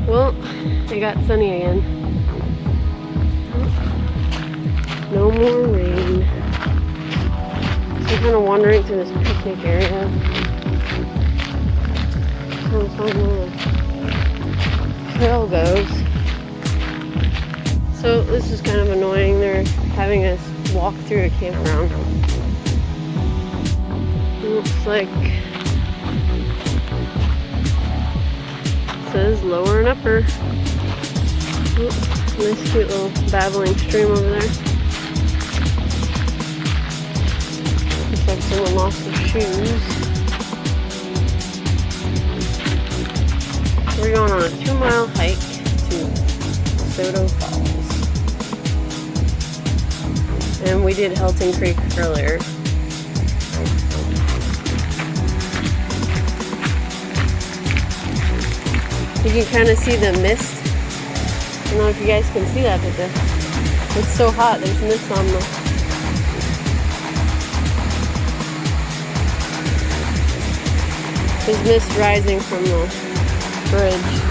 Well, it got sunny again. No more rain. So I'm kind of wandering through this picnic area. Trying to find where the trail goes. So this is kind of annoying. They're having us walk through a campground. It looks like it says lower and upper. Oh, nice cute little babbling stream over there. Looks like someone lost their shoes. We're going on a 2-mile hike to Desoto Falls. And we did Helton Creek earlier. You can kind of see the mist. I don't know if you guys can see that, but it's so hot. There's mist on the... There's mist rising from the bridge.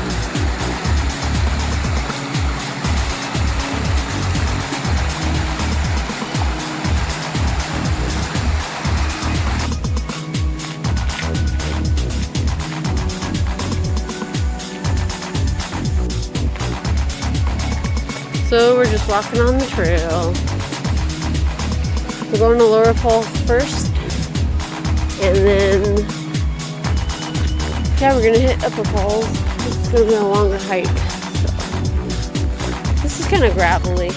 So we're just walking on the trail. We're going to Waterfalls first, and then yeah, we're gonna hit Upper Falls. It's gonna be a longer hike. So this is kind of gravelly.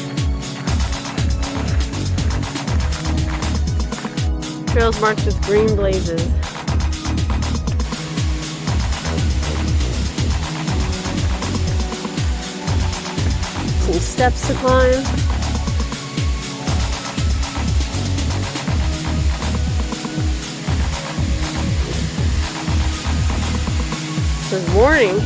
Trails marked with green blazes. Some steps to climb. It says warning.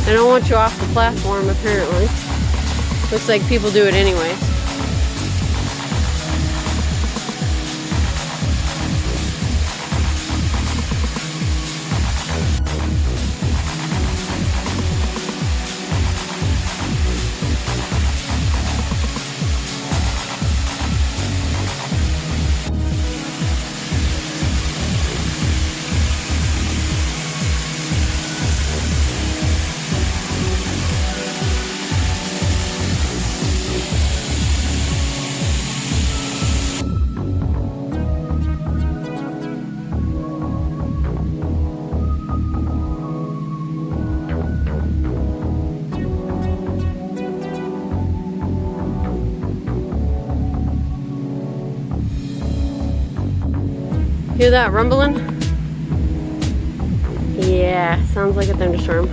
They don't want you off the platform apparently. Looks like people do it anyways. Hear that rumbling? Yeah, sounds like a thunderstorm.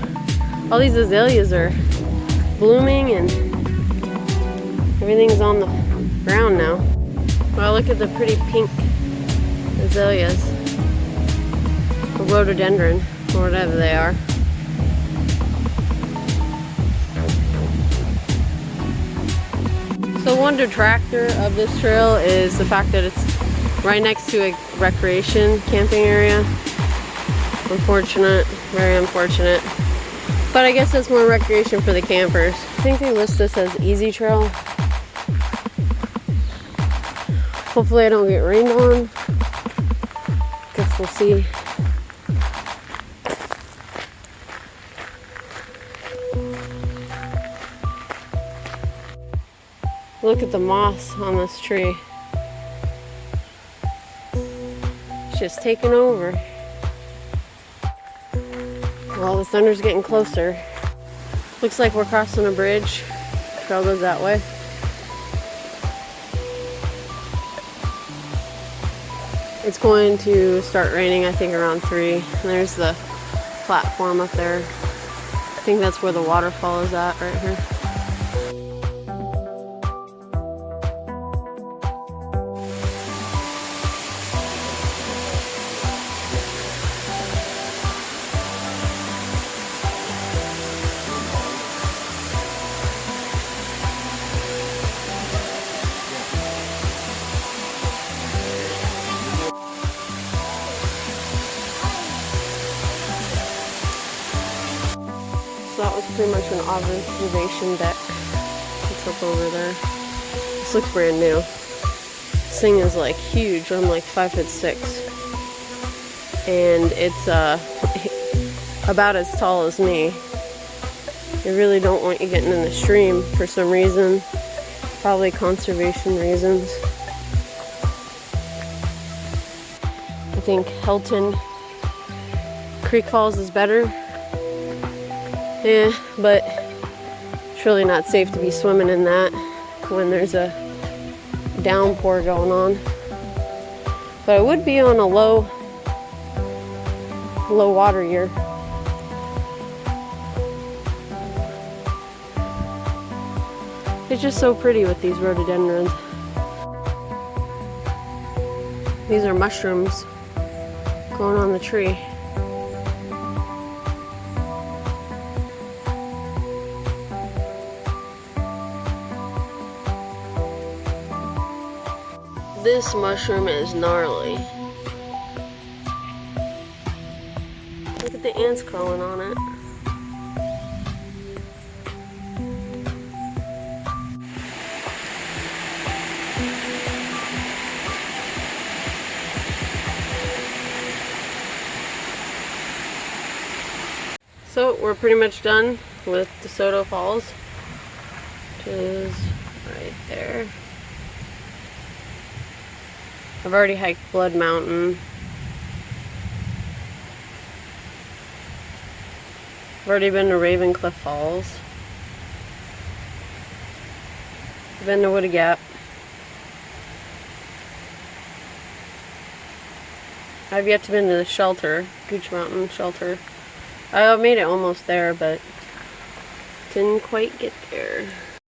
All these azaleas are blooming and everything's on the ground now. Well, look at the pretty pink azaleas. Or rhododendron, or whatever they are. So one detractor of this trail is the fact that it's right next to a recreation camping area. Unfortunate, very unfortunate. But I guess that's more recreation for the campers. I think they list this as easy trail. Hopefully I don't get rained on. Guess we'll see. Look at the moss on this tree. Just taking over. Well, the thunder's getting closer. Looks like we're crossing a bridge. Trail goes that way. It's going to start raining, I think, around 3. And there's the platform up there. I think that's where the waterfall is at, right here. So that was pretty much an observation deck I took over there. This looks brand new. This thing is like huge. I'm like 5'6", and it's about as tall as me. They really don't want you getting in the stream for some reason. Probably conservation reasons. I think Helton Creek Falls is better. Yeah, but it's really not safe to be swimming in that when there's a downpour going on. But I would be on a low water year. It's just so pretty with these rhododendrons. These are mushrooms growing on the tree. This mushroom is gnarly. Look at the ants crawling on it. So we're pretty much done with Desoto Falls, which is right there. I've already hiked Blood Mountain. I've already been to Ravencliff Falls. I've been to Woody Gap. I've yet to been to the shelter, Gooch Mountain shelter. I made it almost there, but didn't quite get there.